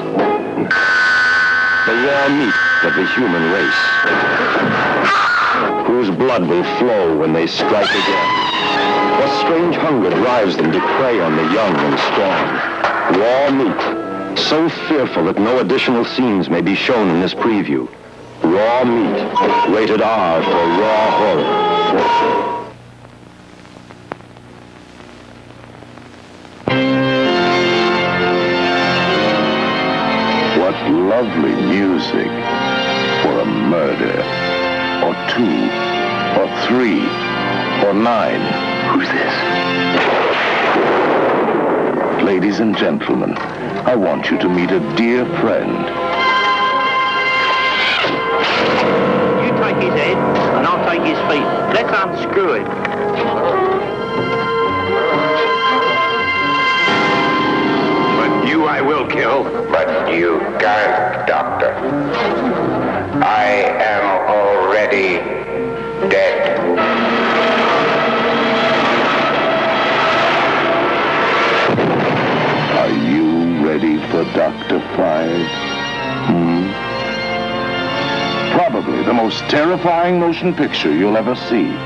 The raw meat of the human race, whose blood will flow when they strike again. What strange hunger drives them to prey on the young and strong. Raw meat, so fearful that no additional scenes may be shown in this preview. Raw meat, rated R for raw horror. Lovely music for a murder, or 2, or 3, or 9. Who's this? Ladies and gentlemen, I want you to meet a dear friend. You take his head, and I'll take his feet. Let's unscrew him. You I will kill. But you can't, Doctor. I am already dead. Are you ready for Dr. Five? Probably the most terrifying motion picture you'll ever see.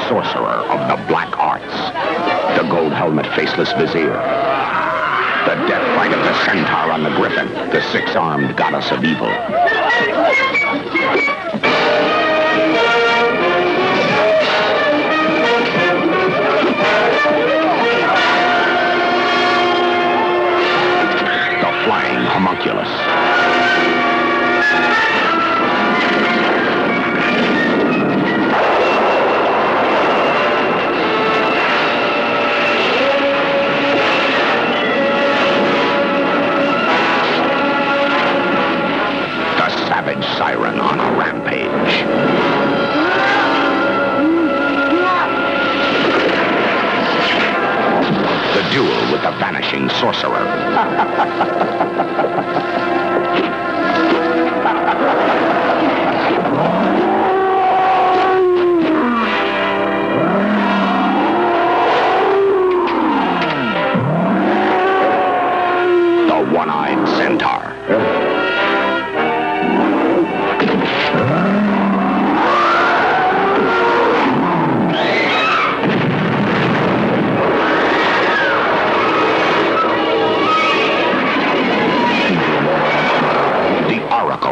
Sorcerer of the black arts, the gold helmet, faceless vizier, the death fight of the centaur on the griffin, the six-armed goddess of evil. The flying homunculus. Siren on a rampage. The duel with the vanishing sorcerer. The one-eyed centaur.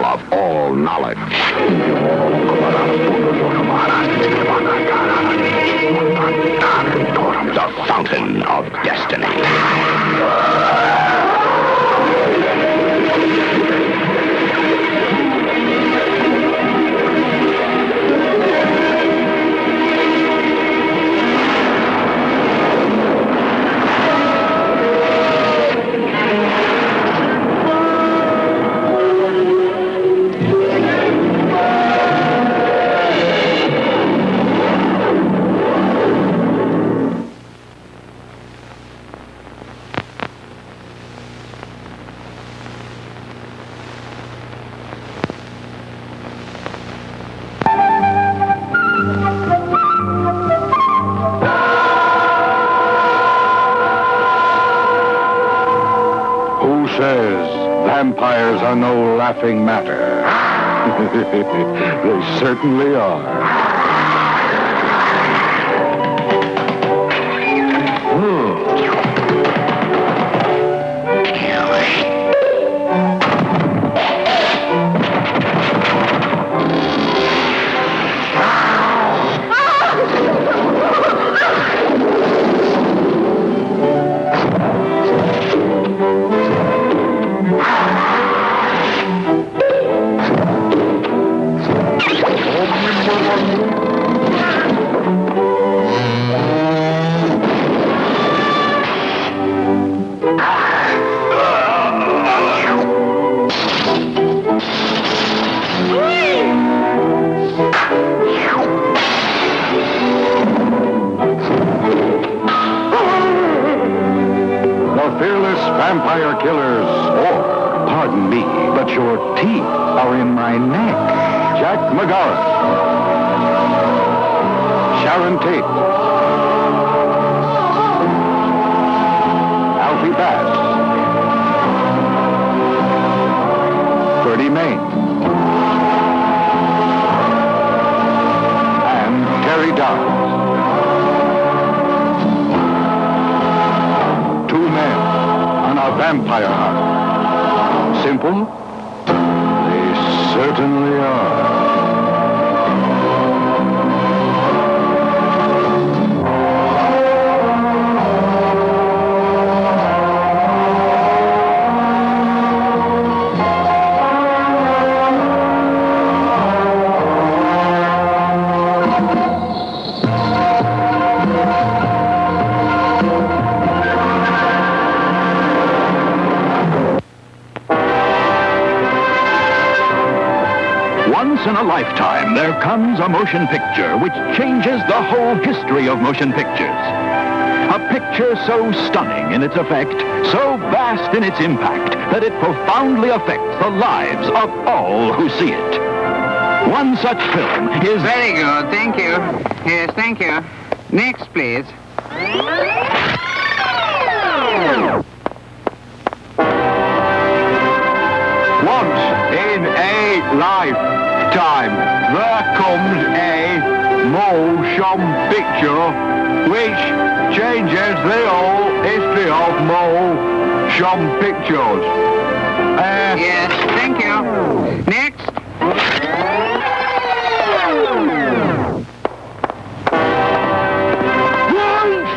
Of all knowledge. The fountain of destiny. Who says vampires are no laughing matter? They certainly are. Vampire killers, or, pardon me, but your teeth are in my neck. Jack McGarrett, Sharon Tate, Alfie Bass, Ferdy Main, and Terry Downs. Two men on a vampire hunt. Simple? They certainly are. Once in a lifetime, there comes a motion picture which changes the whole history of motion pictures. A picture so stunning in its effect, so vast in its impact, that it profoundly affects the lives of all who see it. One such film is... Very good, thank you. Yes, thank you. Next, please. Once in a lifetime, there comes a motion picture which changes the whole history of motion pictures. Yes, thank you. Next. Once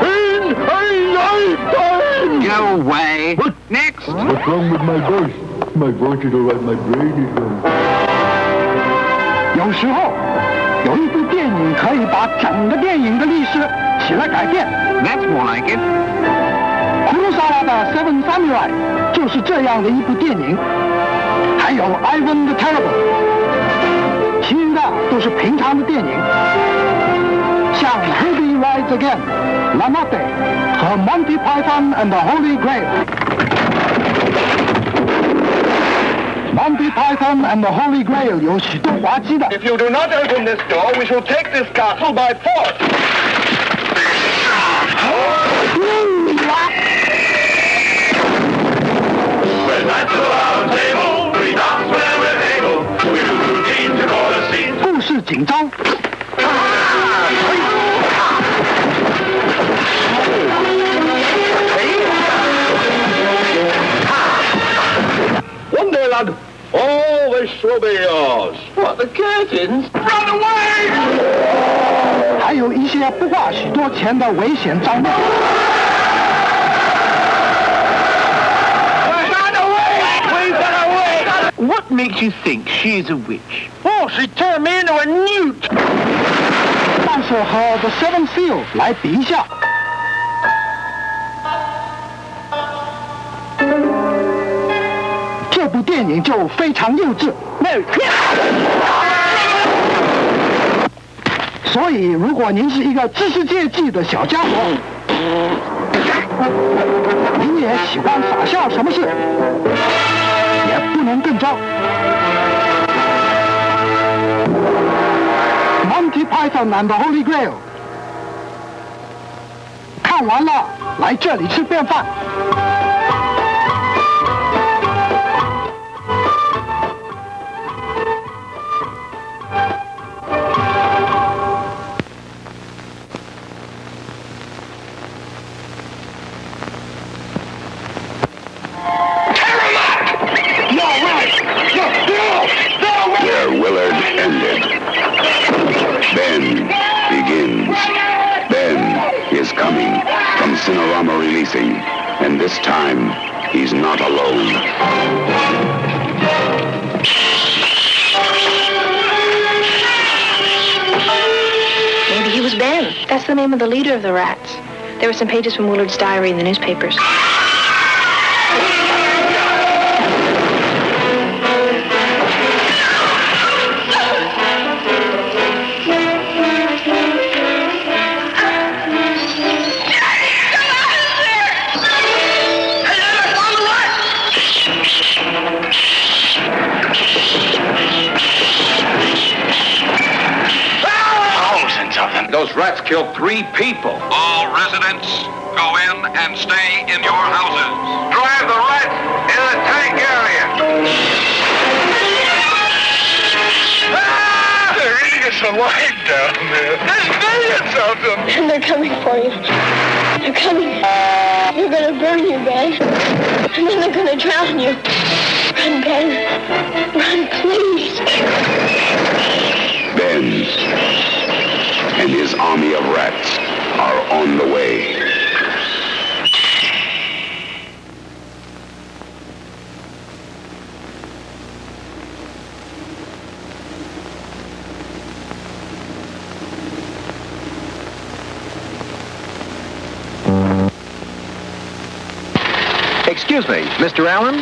in a lifetime! Go away. Next. What's wrong with my voice? My voice is all right, my brain is wrong. 有时候，有一部电影可以把整个电影的历史起了改变。 That's more like it. 库鲁萨瓦的《Seven Samurai》就是这样的一部电影，还有《Ivan the Terrible》，其余的都是平常的电影，像《Herbie Rides Again》、《La Notte》和《Monty Python and the Holy Grail》。Monty Python and the Holy Grail 有许多滑稽的。 If you do not open this door, we shall take this castle by force. We're back to the round table. We dance when we're able. We do routine to call a scene. 故事紧张。 One day, lad. All this will be yours. What, the curtains? Run away! 还有一些不花许多钱的危险招募。 Run away! We've got away! What makes you think she's a witch? Oh, she turned me into a newt! 但是和 The Seven Seal 来比一下。 这部电影就非常幼稚。所以，如果您是一个知识界记的小家伙，您也喜欢傻笑什么事，也不能更糟。Monty Python and the Holy Grail， 看完了，来这里吃便饭。This time, he's not alone. Maybe he was Ben. That's the name of the leader of the rats. There were some pages from Willard's diary in the newspapers. Those rats killed 3 people. All residents, go in and stay in your houses. Drive the rats in the tank area. They're eating us alive down there. There's millions of them. And they're coming for you. They're coming. They're gonna burn you, Ben. And then they're gonna drown you. Run, Ben. Run, please. Ben and his army of rats are on the way. Excuse me, Mr. Allen?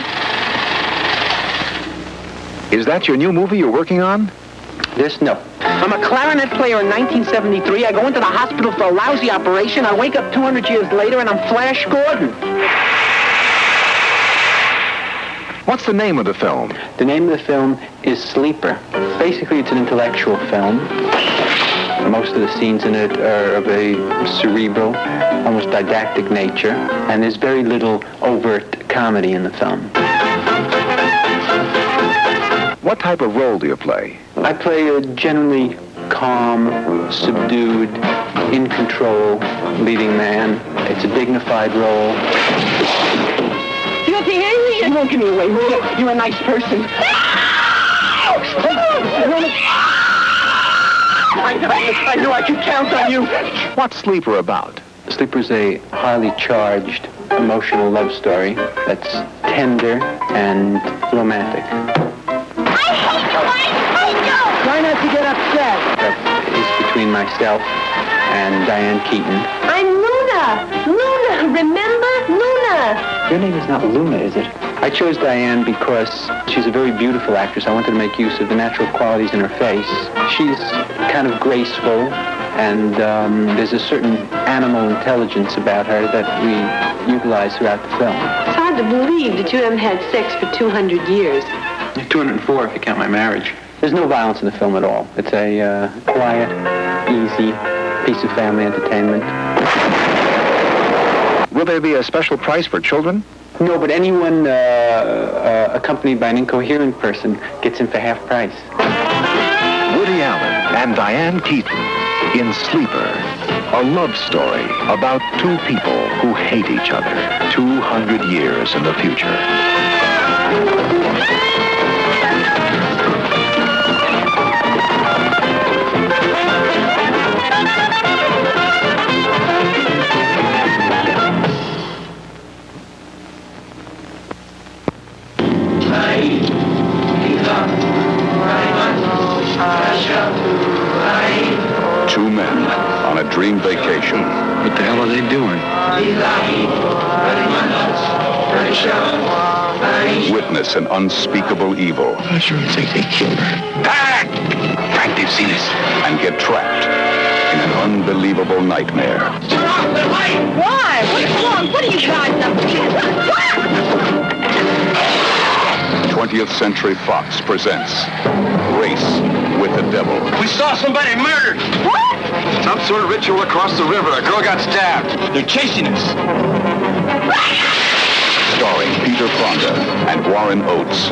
Is that your new movie you're working on? No. I'm a clarinet player in 1973. I go into the hospital for a lousy operation. I wake up 200 years later and I'm Flash Gordon. What's the name of the film? The name of the film is Sleeper. Basically, it's an intellectual film. Most of the scenes in it are of a cerebral, almost didactic nature, and there's very little overt comedy in the film. What type of role do you play? I play a generally calm, subdued, in control leading man. It's a dignified role. You don't think anything? You won't give me away, will you? You're a nice person. I knew I could count on you. What's Sleeper about? Sleeper's a highly charged, emotional love story that's tender and romantic. Try not to get upset. It's between myself and Diane Keaton. I'm Luna. Luna, remember? Luna. Your name is not Luna, is it? I chose Diane because she's a very beautiful actress. I wanted to make use of the natural qualities in her face. She's kind of graceful, and there's a certain animal intelligence about her that we utilize throughout the film. It's hard to believe that you haven't had sex for 200 years. 204 if you count my marriage. There's no violence in the film at all. It's a quiet, easy piece of family entertainment. Will there be a special price for children? No, but anyone accompanied by an incoherent person gets in for half price. Woody Allen and Diane Keaton in Sleeper, a love story about 2 people who hate each other 200 years in the future. Two men on a dream vacation. What the hell are they doing? Witness an unspeakable evil. I sure think they killed her. Frank, they've seen us. And get trapped in an unbelievable nightmare. Why? What's wrong? What are you guys up to? 20th Century Fox presents Race with the Devil. We saw somebody murdered. What? Some sort of ritual across the river. A girl got stabbed. They're chasing us. Starring Peter Fonda and Warren Oates.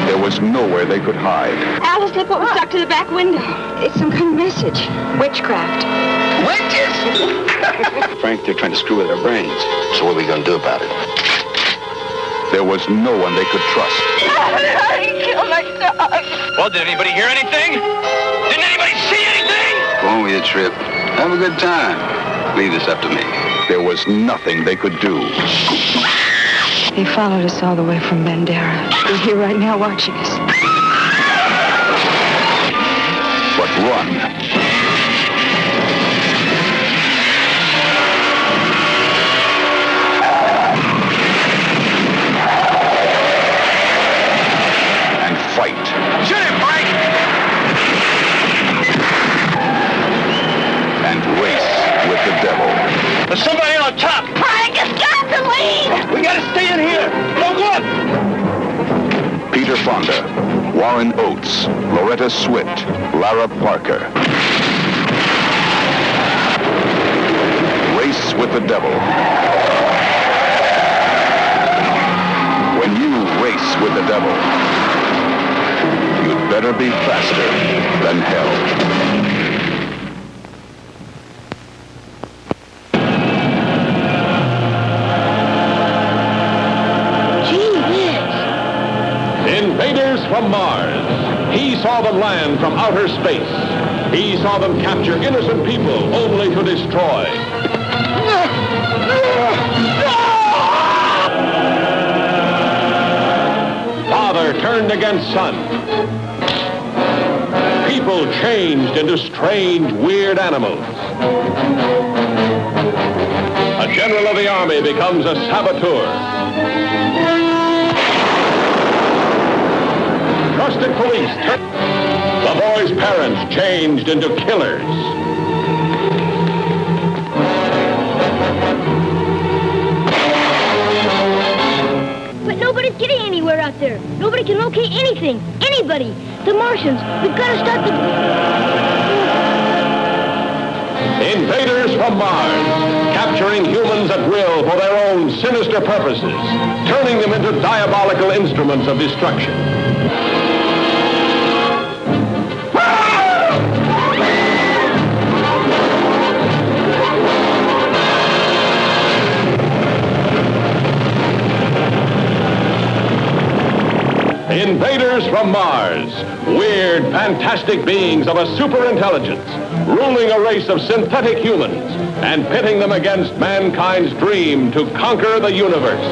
There was nowhere they could hide. Alice, look what was stuck to the back window. It's some kind of message. Witchcraft. Witches! Frank, they're trying to screw with our brains. So what are we going to do about it? There was no one they could trust. I killed my dog. Well, did anybody hear anything? Didn't anybody see anything? Go on with your trip. Have a good time. Leave this up to me. there was nothing they could do. They followed us all the way from Bandera. They're here right now watching us. But run. And fight. Shoot him, Frank! And race with the devil. There's somebody on top! Frank, it's gasoline! We gotta stay in here! Don't go up! Peter Fonda, Warren Oates, Loretta Swit, Lara Parker. Race with the devil. When you race with the devil, you'd better be faster than hell. Invaders from Mars. He saw them land from outer space. He saw them capture innocent people only to destroy. Father turned against son. People changed into strange, weird animals. A general of the army becomes a saboteur. Trusted police. The boy's parents changed into killers. But nobody's getting anywhere out there. Nobody can locate anything. Anybody. The Martians. We've got to stop the... Invaders from Mars, capturing humans at will for their own sinister purposes, turning them into diabolical instruments of destruction. Invaders from Mars, weird, fantastic beings of a superintelligence, ruling a race of synthetic humans and pitting them against mankind's dream to conquer the universe.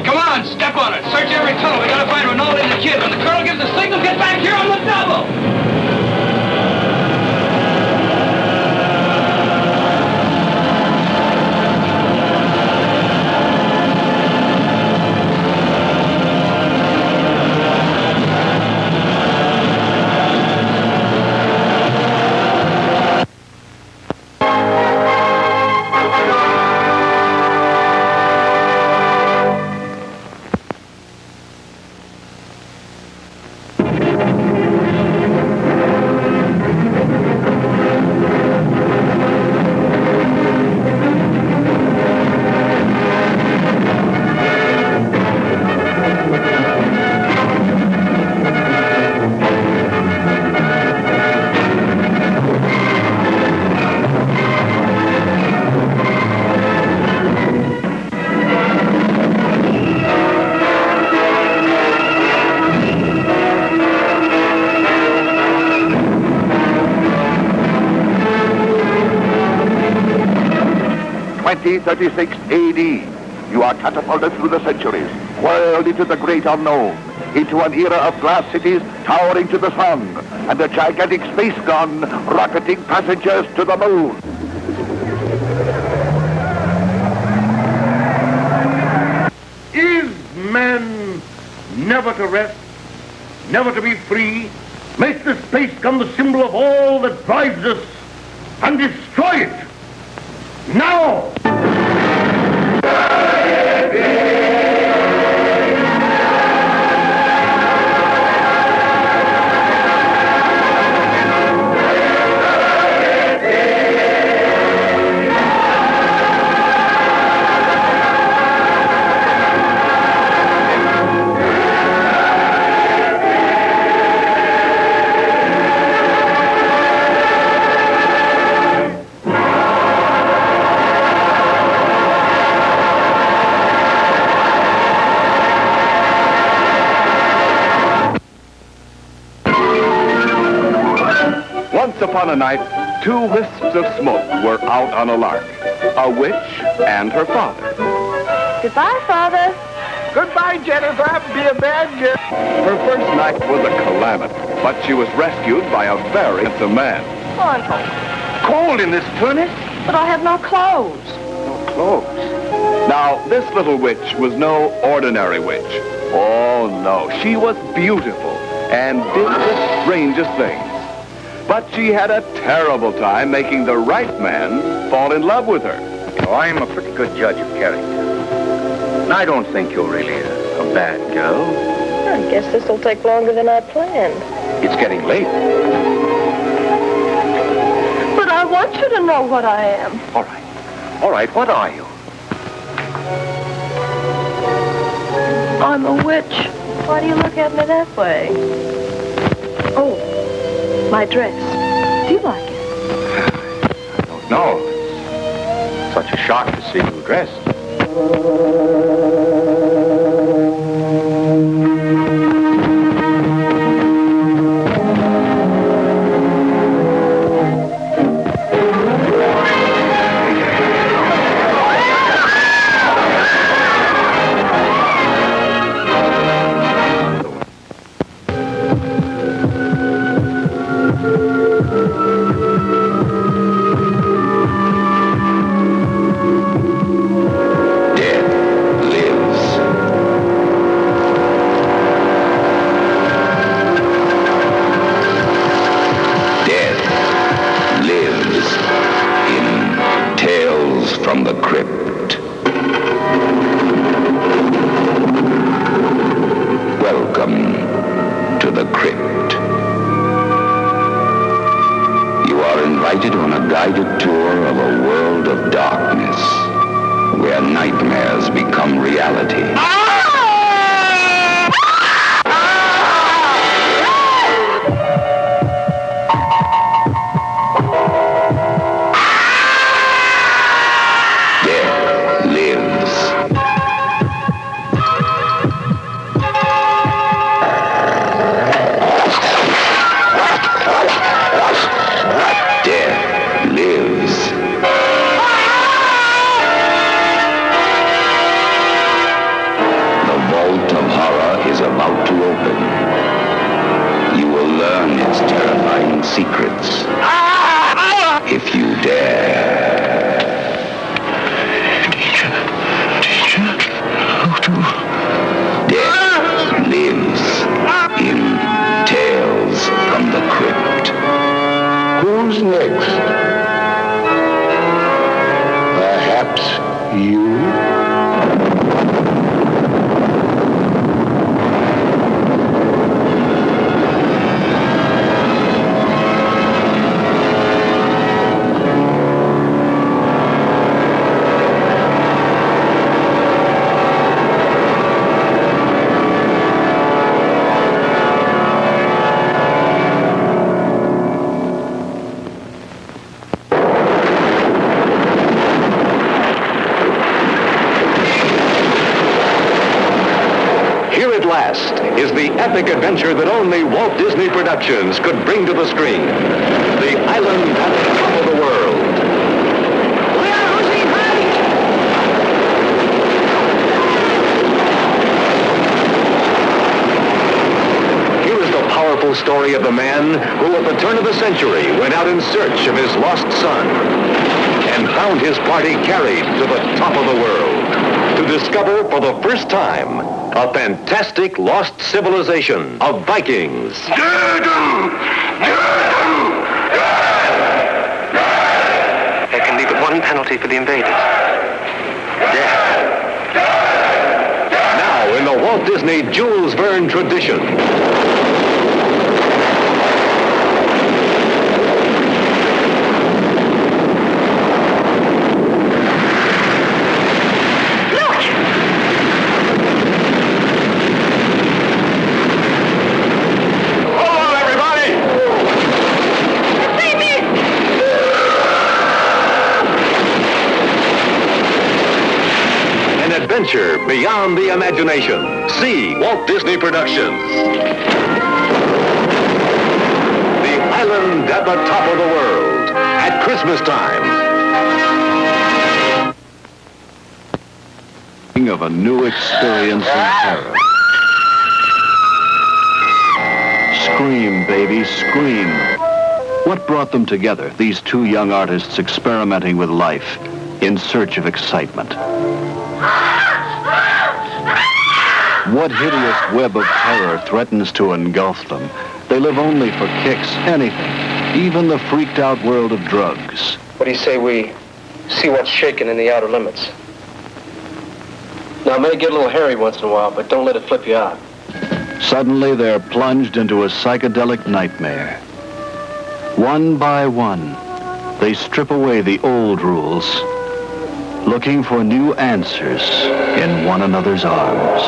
Come on, step on it. Search every tunnel. We gotta find Ronaldo and the kid. When the colonel gives the signal, get back here on the double! AD. You are catapulted through the centuries, whirled into the great unknown, into an era of glass cities towering to the sun, and a gigantic space gun rocketing passengers to the moon. Is man never to rest, never to be free? Make the space gun the symbol of all that drives us, and destroy it! Now! Once upon a night, two wisps of smoke were out on a lark, a witch and her father. Goodbye, Father. Goodbye, Jennifer. Be a bad girl. Her first night was a calamity, but she was rescued by a very handsome man. Oh, I'm Cold in this furnace? but I have no clothes. No clothes. Now, this little witch was no ordinary witch. Oh, no. She was beautiful and did the strangest things. But she had a terrible time making the right man fall in love with her. Oh, I'm a pretty good judge of character. And I don't think you're really a bad girl. I guess this will take longer than I planned. It's getting late. But I want you to know what I am. All right. All right, what are you? I'm a witch. Why do you look at me that way? Oh, my dress. Do you like it? I don't know. It's such a shock to see you dressed. From the crypt. Welcome to the crypt. You are invited on a guided tour of a world of darkness, where nightmares become reality. About to open. You will learn its terrifying secrets. If you dare. Teacher, how to... Death lives in Tales from the Crypt. Who's next? Perhaps you? Is the epic adventure that only Walt Disney Productions could bring to the screen. The Island at the Top of the World. We are losing height! Here is the powerful story of the man who at the turn of the century went out in search of his lost son and found his party carried to the top of the world to discover for the first time a fantastic lost civilization of Vikings. There can be but one penalty for the invaders. Death. Now in the Walt Disney Jules Verne tradition. Adventure beyond the imagination. See Walt Disney Productions. The Island at the Top of the World. Christmas time. Of a new experience in terror. Scream, baby, scream. What brought them together, these two young artists experimenting with life in search of excitement? What hideous web of terror threatens to engulf them? They live only for kicks, anything, even the freaked out world of drugs. What do you say we see what's shaking in the outer limits? Now, it may get a little hairy once in a while, but don't let it flip you out. Suddenly, they're plunged into a psychedelic nightmare. One by one, they strip away the old rules, looking for new answers in one another's arms.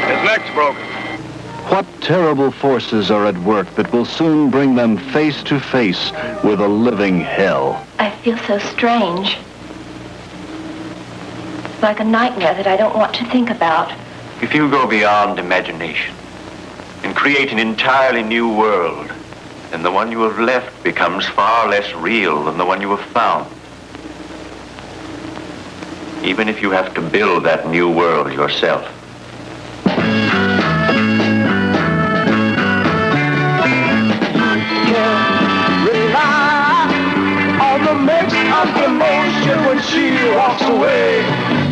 His neck's broken. What terrible forces are at work that will soon bring them face to face with a living hell? I feel so strange. Like a nightmare that I don't want to think about. If you go beyond imagination and create an entirely new world, then the one you have left becomes far less real than the one you have found. Even if you have to build that new world yourself. Of emotion when she walks away.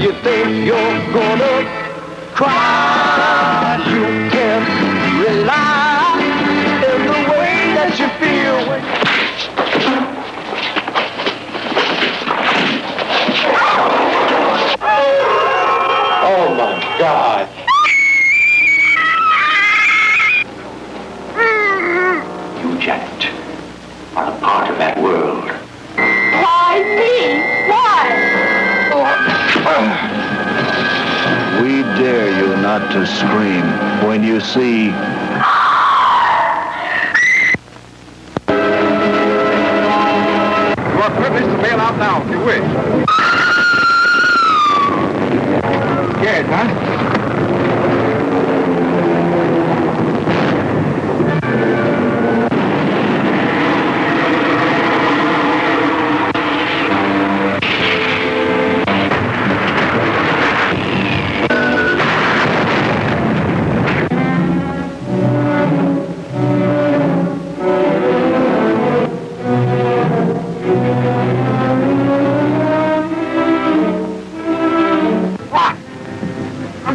You think you're gonna cry. You can't rely in the way that you feel when... Oh my God. You, Janet, are a part of that world. Why me? Why? We dare you not to scream when you see... You are privileged to bail out now, if you wish. Yes, huh?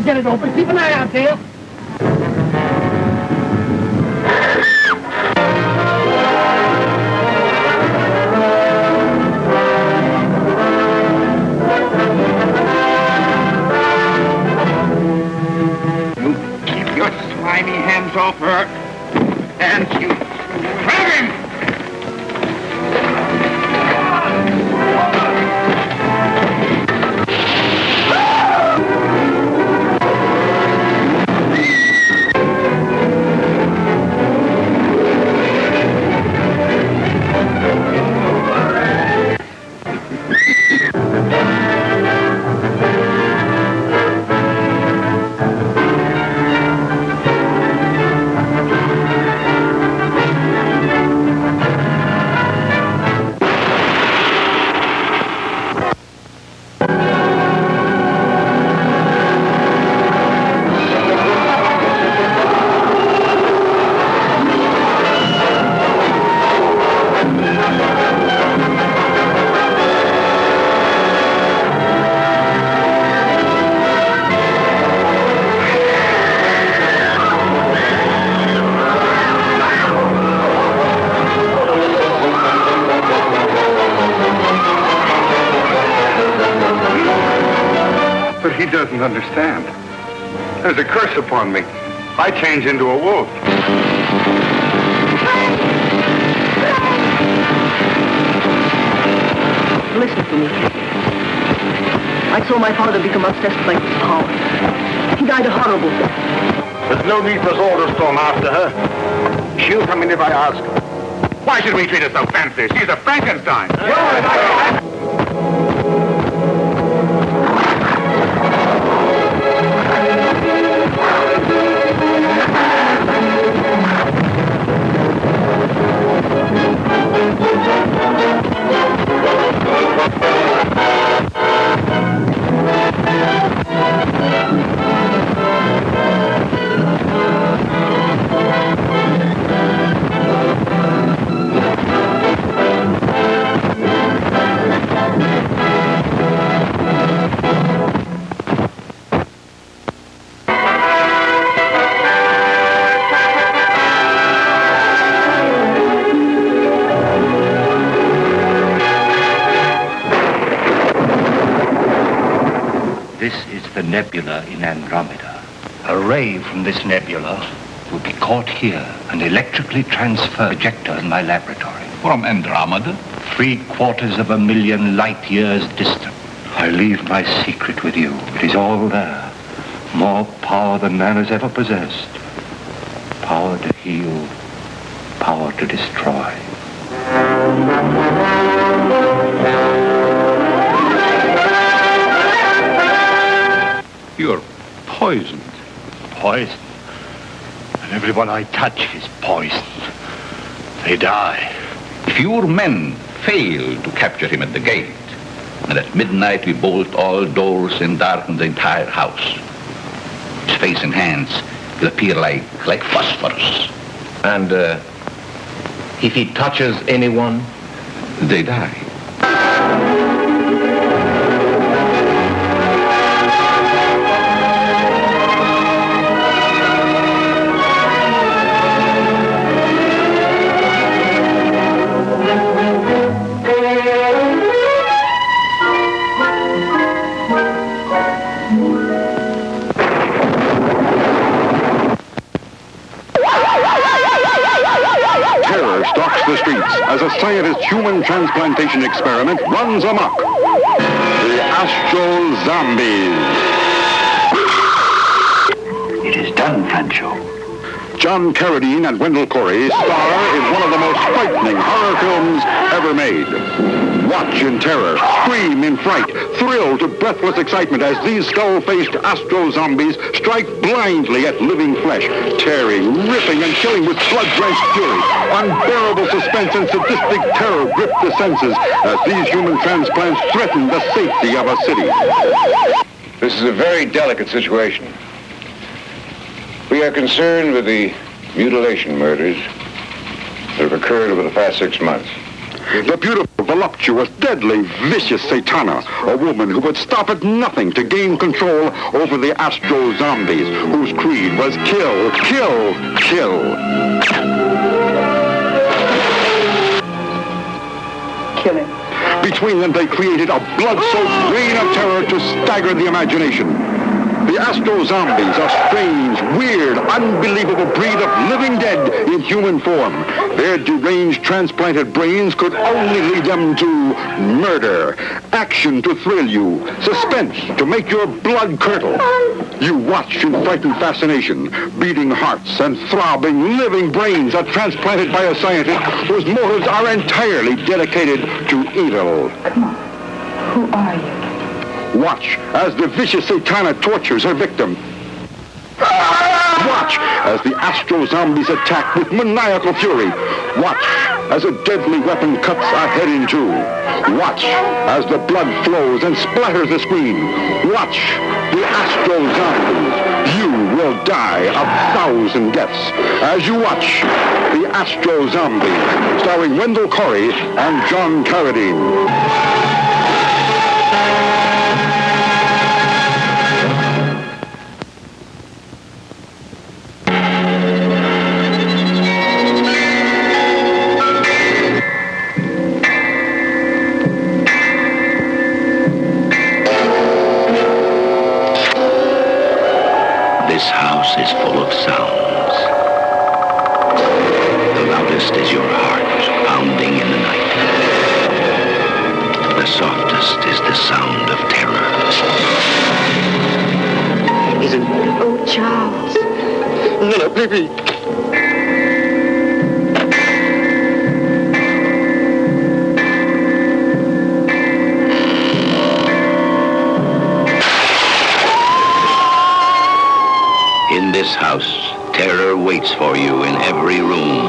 Get it open. Keep an eye out, Dale. You keep your slimy hands off her. And you grab him! But he doesn't understand. There's a curse upon me. I change into a wolf. Listen to me. I saw my father become obsessed by his power. He died a horrible death. There's no need for us all to storm after her. She'll come in if I ask her. Why should we treat her so fancy? She's a Frankenstein. This is the nebula in Andromeda. A ray from this nebula will be caught here and electrically transferred to a projector in my laboratory. From Andromeda? 750,000 light years distant. I leave my secret with you. It is all there. More power than man has ever possessed. Power to heal, power to destroy. You're poisoned. Poisoned? And everyone I touch is poisoned. They die. If your men fail to capture him at the gate, and at midnight we bolt all doors and darken the entire house, his face and hands will appear like phosphorus. And if he touches anyone, they die. The streets as a scientist's human transplantation experiment runs amok. The Astro Zombies. It is done, Francho. John Carradine and Wendell Corey star in one of the most frightening horror films ever made. Watch in terror, scream in fright, thrill to breathless excitement as these skull-faced astro-zombies strike blindly at living flesh, tearing, ripping, and killing with blood-drenched fury. Unbearable suspense and sadistic terror grip the senses as these human transplants threaten the safety of a city. This is a very delicate situation. We are concerned with the mutilation murders that have occurred over the past 6 months. The beautiful, voluptuous, deadly, vicious Satana, a woman who would stop at nothing to gain control over the astro-zombies, whose creed was kill, kill, kill. Kill him. Between them, they created a blood-soaked reign of terror to stagger the imagination. The astro-zombies, a strange, weird, unbelievable breed of living dead in human form. Their deranged, transplanted brains could only lead them to murder, action to thrill you, suspense to make your blood curdle. You watch in frightened fascination, beating hearts and throbbing, living brains are transplanted by a scientist whose motives are entirely dedicated to evil. Come on. Who are you? Watch as the vicious Satana tortures her victim. Watch as the astro-zombies attack with maniacal fury. Watch as a deadly weapon cuts a head in two. Watch as the blood flows and splatters the screen. Watch the astro-zombies. You will die 1,000 deaths as you watch the Astro-Zombies, starring Wendell Corey and John Carradine. This house is full of sounds. The loudest is your heart pounding in the night. The softest is the sound of terror. Oh, Charles. No, baby. In this house, terror waits for you in every room.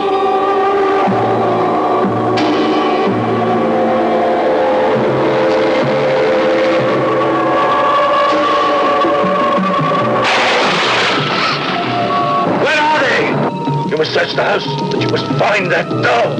Where are they? You must search the house, but you must find that dog.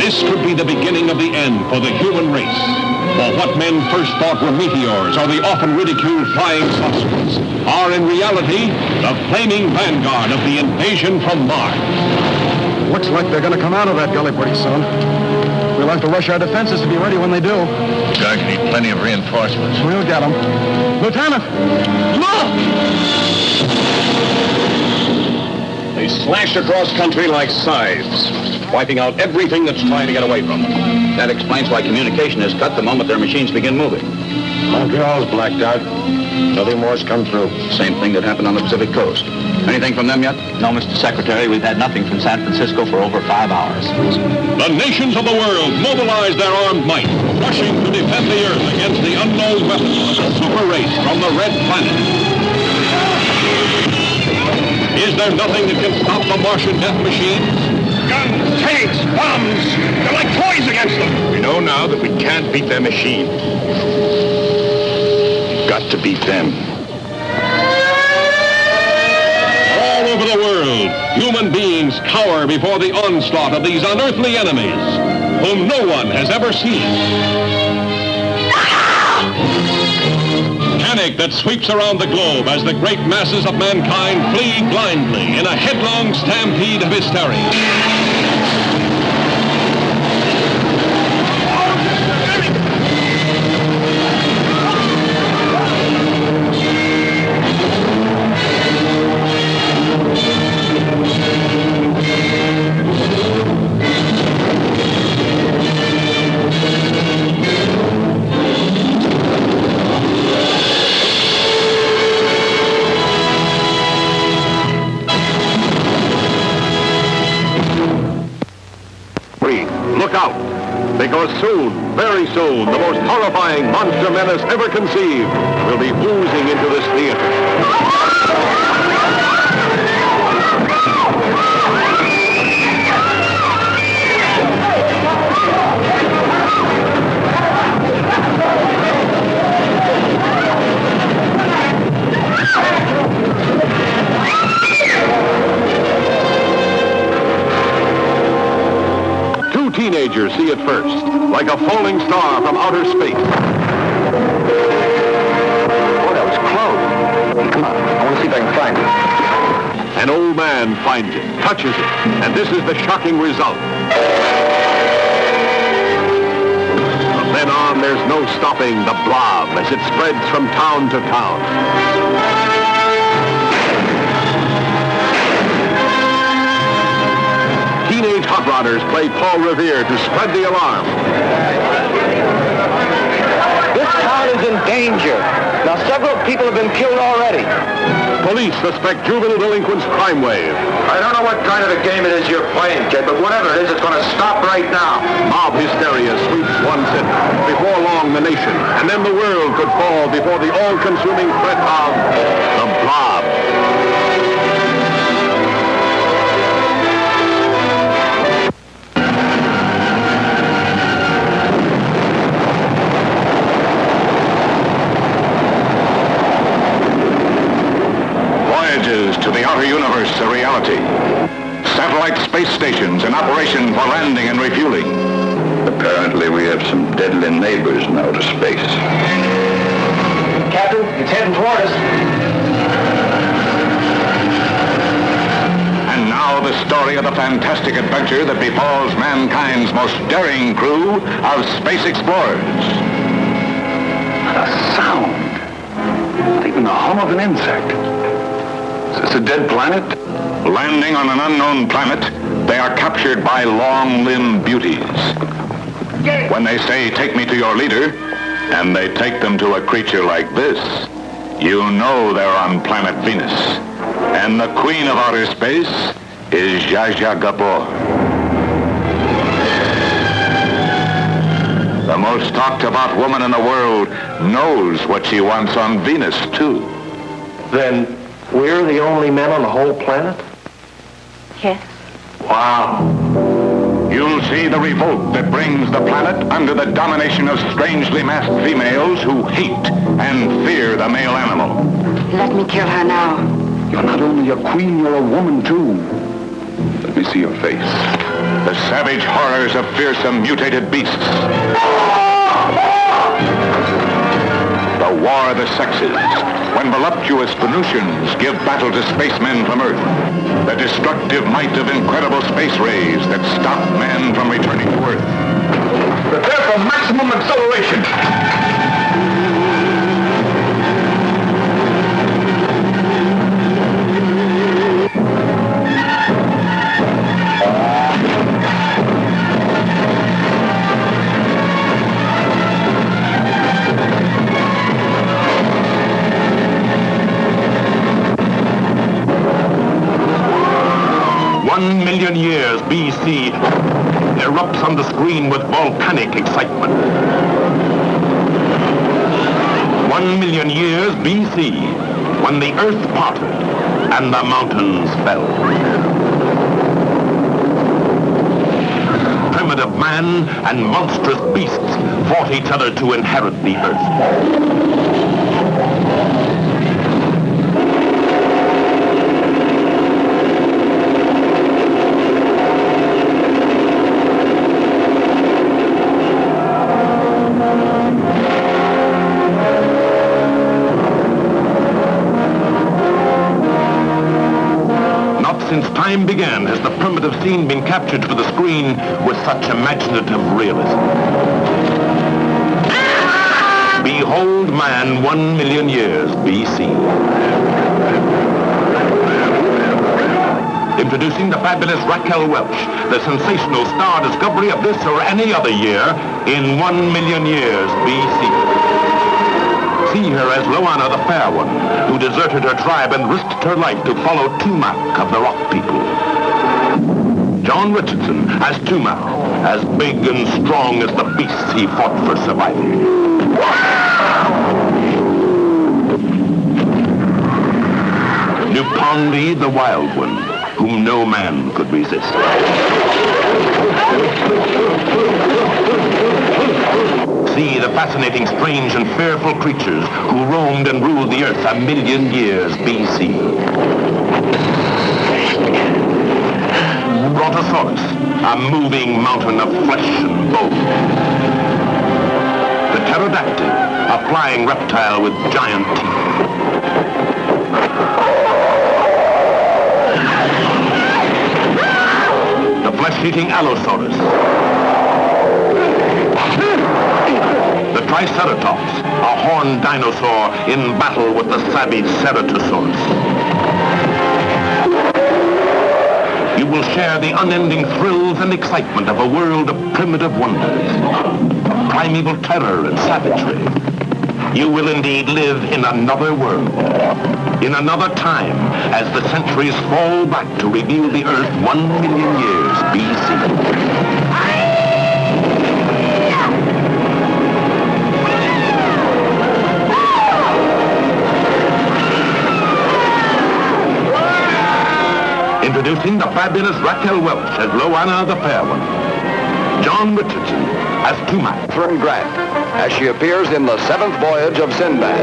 This could be the beginning of the end for the human race. For what men first thought were meteors or the often ridiculed flying saucers are in reality the flaming vanguard of the invasion from Mars. Looks like they're going to come out of that gully pretty soon. We'll have to rush our defenses to be ready when they do. We're going to need plenty of reinforcements. We'll get them. Lieutenant! Look! They slash across country like scythes, wiping out everything that's trying to get away from them. That explains why communication is cut the moment their machines begin moving. Montreal's blacked out. Nothing more's come through. Same thing that happened on the Pacific coast. Anything from them yet? No, Mr. Secretary, we've had nothing from San Francisco for over 5 hours. The nations of the world mobilize their armed might, rushing to defend the Earth against the unknown weapons of a super race from the Red Planet. Is there nothing that can stop the Martian death machines? Guns, tanks, bombs. They're like toys against them. We know now that we can't beat their machine. We've got to beat them. All over the world, human beings cower before the onslaught of these unearthly enemies, whom no one has ever seen. Panic that sweeps around the globe as the great masses of mankind flee blindly in a headlong stampede of hysteria. Look out, because soon, very soon, the most horrifying monster menace ever conceived will be oozing into this theater. Teenagers see it first, like a falling star from outer space. Oh, that was close. Come on, I want to see if I can find it. An old man finds it, touches it, and this is the shocking result. From then on, there's no stopping the blob as it spreads from town to town. Teenage hot rodders play Paul Revere to spread the alarm. This town is in danger. Now, several people have been killed already. Police suspect juvenile delinquents' crime wave. I don't know what kind of a game it is you're playing, kid, but whatever it is, it's going to stop right now. Mob hysteria sweeps one city. Before long, the nation, and then the world could fall before the all-consuming threat of the blob. To the outer universe a reality. Satellite space stations in operation for landing and refueling. Apparently we have some deadly neighbors in outer space. Captain, it's heading toward us. And now the story of the fantastic adventure that befalls mankind's most daring crew of space explorers. A sound. Not even the hum of an insect. Is this a dead planet? Landing on an unknown planet, they are captured by long-limbed beauties. When they say, "Take me to your leader," and they take them to a creature like this, you know they're on planet Venus. And the queen of outer space is Zsa Zsa Gabor. The most talked about woman in the world knows what she wants on Venus, too. Then We're the only men on the whole planet? Yes. Wow. You'll see the revolt that brings the planet under the domination of strangely masked females who hate and fear the male animal. Let me kill her now. You're not only a queen, you're a woman, too. Let me see your face. The savage horrors of fearsome mutated beasts. The war of the sexes, when voluptuous Venusians give battle to spacemen from Earth. The destructive might of incredible space rays that stop men from returning to Earth. Prepare for maximum acceleration. Million years BC erupts on the screen with volcanic excitement. 1 million years BC, when the earth parted and the mountains fell. Primitive man and monstrous beasts fought each other to inherit the earth. Since time began, has the primitive scene been captured for the screen with such imaginative realism. Behold man 1 million years BC. Introducing the fabulous Raquel Welch, the sensational star discovery of this or any other year in 1 million years BC. See her as Loana the Fair One, who deserted her tribe and risked her life to follow Tumac of the Rock People. John Richardson as Tumac, as big and strong as the beasts he fought for survival. Nupandi the Wild One, whom no man could resist. See the fascinating, strange, and fearful creatures who roamed and ruled the earth 1 million years BC. Brontosaurus, a moving mountain of flesh and bone. The pterodactyl, a flying reptile with giant teeth. The flesh-eating Allosaurus. The Triceratops, a horned dinosaur in battle with the savage Ceratosaurus. You will share the unending thrills and excitement of a world of primitive wonders, of primeval terror and savagery. You will indeed live in another world, in another time, as the centuries fall back to reveal the Earth 1 million years BC. Introducing the fabulous Raquel Welch as Loana the Fair One. John Richardson as Tumac. Catherine Grant, as she appears in the 7th voyage of Sinbad.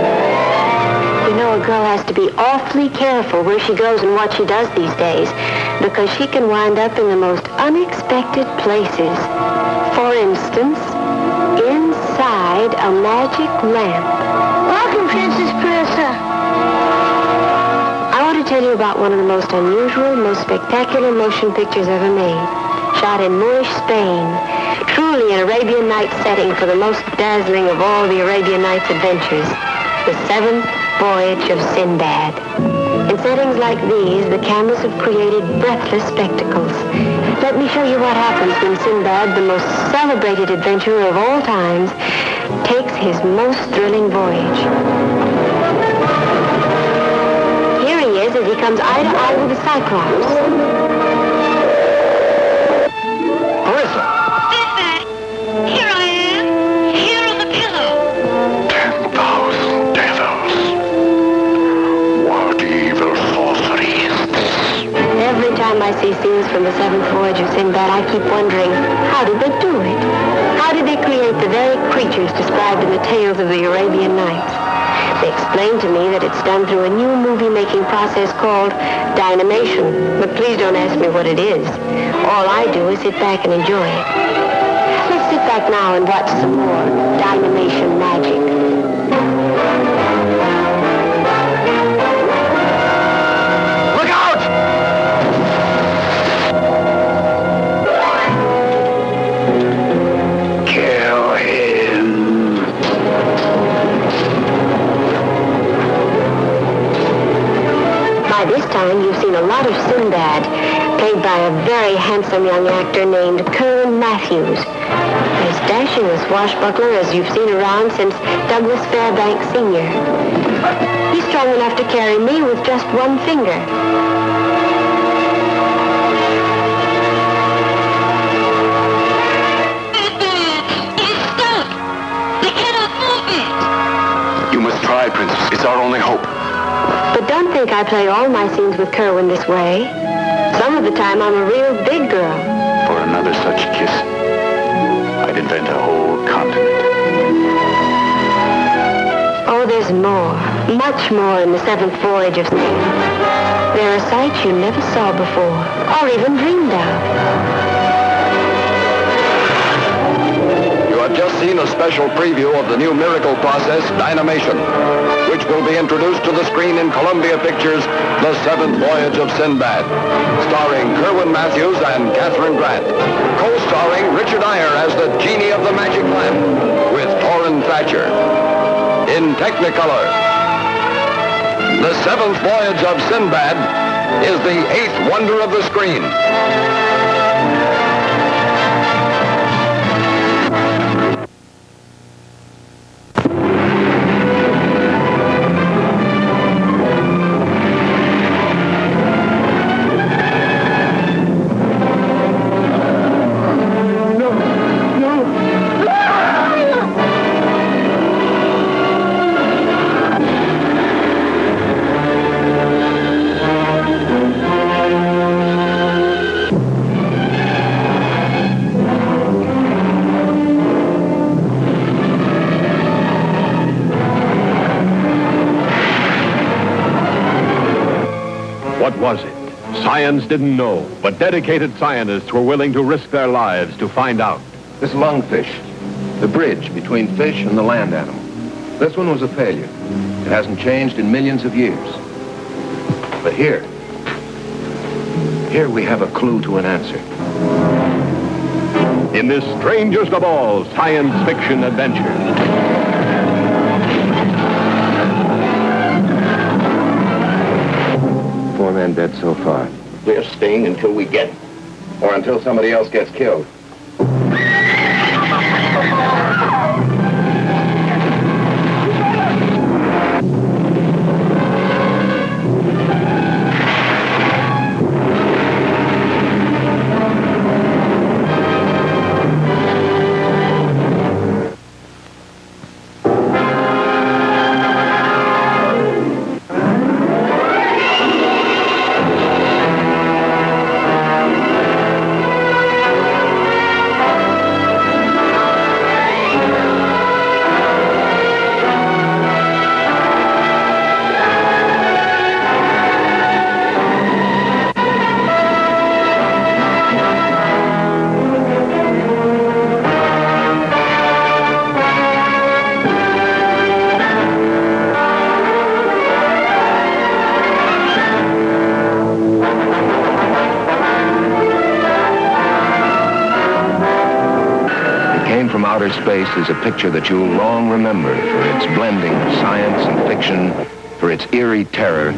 You know, a girl has to be awfully careful where she goes and what she does these days, because she can wind up in the most unexpected places. For instance, inside a magic lamp. Welcome, Princess Persa. I want to tell you about one of the most unusual, most spectacular motion pictures ever made. Shot in Moorish Spain. Truly an Arabian Nights setting for the most dazzling of all the Arabian Nights adventures. The 7th voyage of Sinbad. In settings like these, the cameras have created breathless spectacles. Let me show you what happens when Sinbad, the most celebrated adventurer of all times, takes his most thrilling voyage. Here he is as he comes eye to eye with the Cyclops. Carissa! Here I am, here on the pillow. 10,000 devils. What evil I see scenes from the seventh voyage of Sinbad, I keep wondering, how did they do it? How did they create the very creatures described in the tales of the Arabian Nights? They explained to me that it's done through a new movie-making process called dynamation. But please don't ask me what it is. All I do is sit back and enjoy it. Let's sit back now and watch some more dynamation magic. By this time, you've seen a lot of Sinbad, played by a very handsome young actor named Kerwin Matthews. As dashing a swashbuckler as you've seen around since Douglas Fairbanks Sr. He's strong enough to carry me with just one finger. You must try, Princess. It's our only hope. But don't think I play all my scenes with Kerwin this way. Some of the time I'm a real big girl. For another such kiss, I'd invent a whole continent. Oh, there's more, much more in the seventh voyage of Sinbad. There are sights you never saw before, or even dreamed of. You have just seen a special preview of the new miracle process, dynamation, which will be introduced to the screen in Columbia Pictures' The Seventh Voyage of Sinbad, starring Kerwin Matthews and Catherine Grant, co-starring Richard Eyre as the genie of the magic lamp, with Torrin Thatcher. In Technicolor, The Seventh Voyage of Sinbad is the eighth wonder of the screen. What was it? Science didn't know, but dedicated scientists were willing to risk their lives to find out. This lungfish, the bridge between fish and the land animal. This one was a failure. It hasn't changed in millions of years. But here we have a clue to an answer. In this strangest of all science fiction adventures. Four men dead so far. We're staying until we get, Or until somebody else gets killed. From Outer Space is a picture that you'll long remember for its blending of science and fiction, for its eerie terror,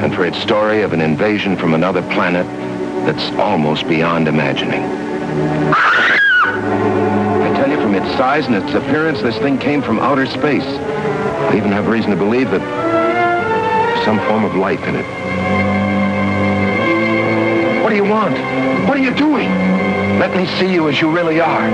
and for its story of an invasion from another planet that's almost beyond imagining. I tell you, from its size and its appearance, this thing came from outer space. I even have reason to believe that there's some form of life in it. What do you want? What are you doing? Let me see you as you really are.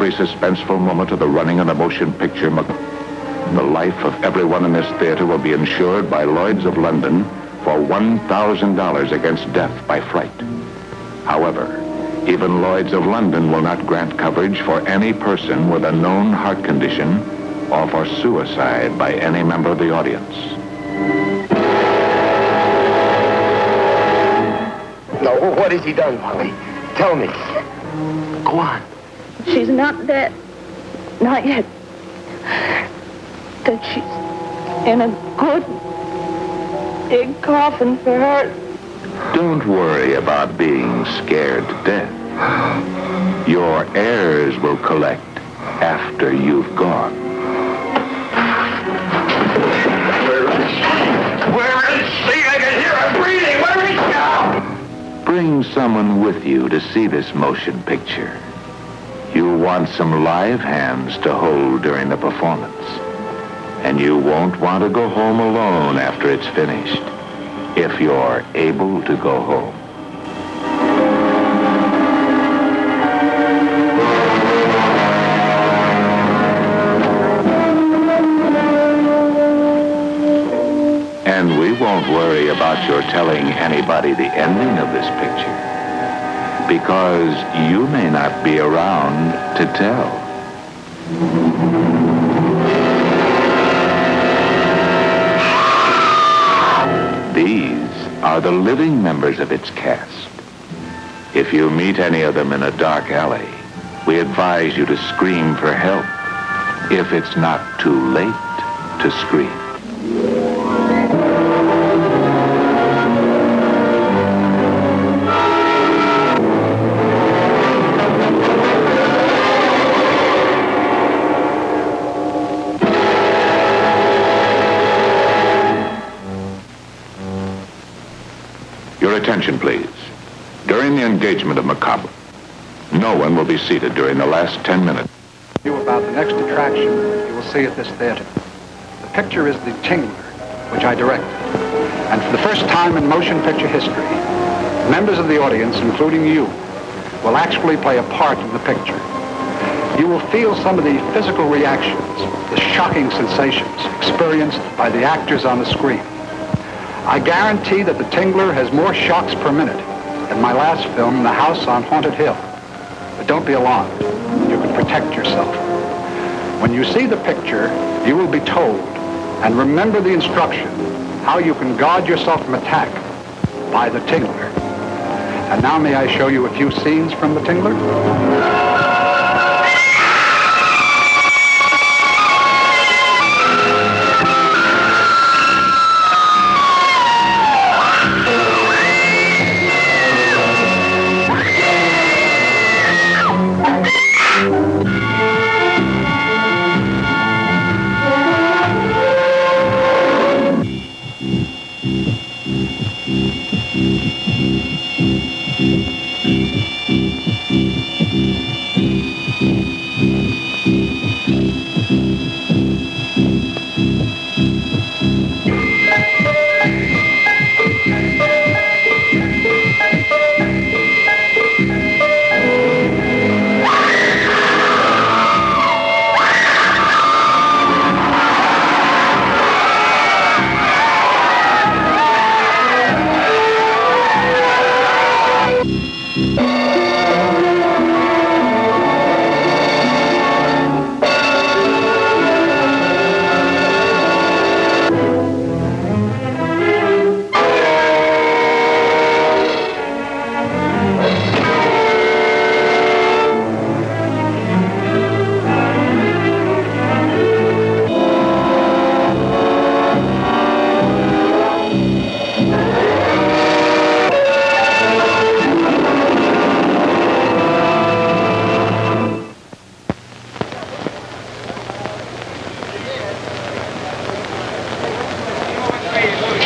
every suspenseful moment of the running of the motion picture. The life of everyone in this theater will be insured by Lloyd's of London for $1,000 against death by fright. However, even Lloyd's of London will not grant coverage for any person with a known heart condition or for suicide by any member of the audience. No, what has he done, Molly? Tell me. Go on. She's not dead. Not yet. But she's in a good big coffin for her. Don't worry about being scared to death. Your heirs will collect after you've gone. Where is she? I can hear her breathing. Where is she? Bring someone with you to see this motion picture. You want some live hands to hold during the performance. And you won't want to go home alone after it's finished, if you're able to go home. And we won't worry about your telling anybody the ending of this picture, because you may not be around to tell. These are the living members of its cast. If you meet any of them in a dark alley, we advise you to scream for help, if it's not too late to scream. Your attention, please. During the engagement of Macabre, no one will be seated during the last 10 minutes. You about the next attraction you will see at this theater. The picture is The Tingler, which I directed. And for the first time in motion picture history, members of the audience, including you, will actually play a part in the picture. You will feel some of the physical reactions, the shocking sensations experienced by the actors on the screen. I guarantee that The Tingler has more shocks per minute than my last film, The House on Haunted Hill. But don't be alarmed. You can protect yourself. When you see the picture, you will be told, and remember the instruction, how you can guard yourself from attack by The Tingler. And now may I show you a few scenes from The Tingler?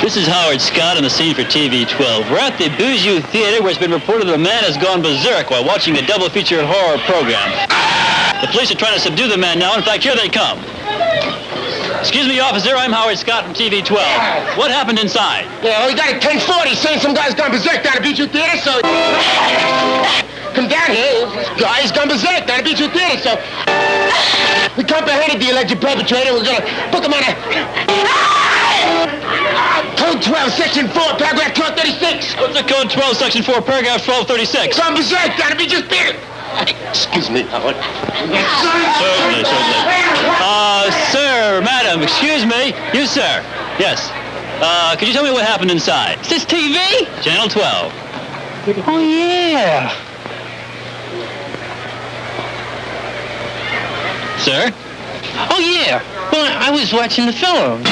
This is Howard Scott on the scene for TV12. We're at the Bijou Theater, where it's been reported that a man has gone berserk while watching a double-feature horror program. The police are trying to subdue the man now. In fact, here they come. Excuse me, officer. I'm Howard Scott from TV12. What happened inside? Yeah, well, we got a 1040 saying some guy's gone berserk down at Bijou Theater, so... come down here. This guy's gone berserk down at Beach Theater, so we comprehended the alleged perpetrator. We're gonna book him on a Code 12, Section 4, Paragraph 1236. What's the Code 12, Section 4, Paragraph 1236? Gone berserk down at Beach Theater. Excuse me, Howard. Certainly. Sir, madam, excuse me. You, sir. Yes. Could you tell me what happened inside? Is this TV? Channel 12. Oh, yeah. Sir? Oh, yeah. Well, I was watching the film.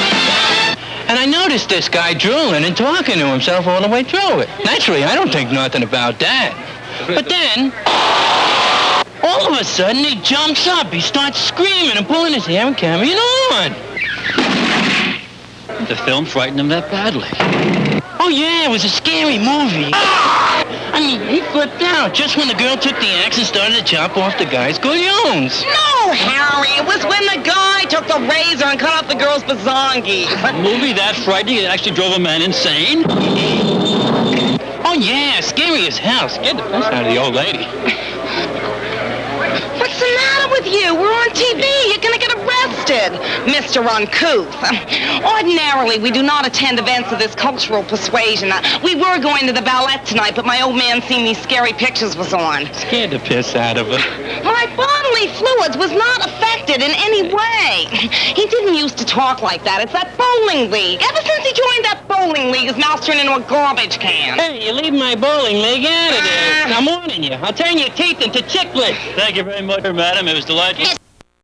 And I noticed this guy drooling and talking to himself all the way through it. Naturally, I don't think nothing about that. But then, all of a sudden, he jumps up. He starts screaming and pulling his hair and carrying on. The film frightened him that badly. Oh, yeah, it was a scary movie. I mean, he flipped out just when the girl took the axe and started to chop off the guy's goyons. No, Harry, it was when the guy took the razor and cut off the girl's bazongi. A movie that frightening it actually drove a man insane? Oh, yeah, scary as hell. Scared the piss out of the old lady. What's the matter with you? We're on TV. You're gonna get arrested, Mr. Uncouth. Ordinarily, we do not attend events of this cultural persuasion. We were going to the ballet tonight, but my old man seen these scary pictures was on. Scared the piss out of her. My bodily fluids was not affected in any way. He didn't used to talk like that. It's that bowling league. Ever since he joined that bowling league, his mouth's turned into a garbage can. Hey, you leave my bowling league out of this. I'm warning you. I'll turn your teeth into chiclets. Thank you very much, madam. It was delightful.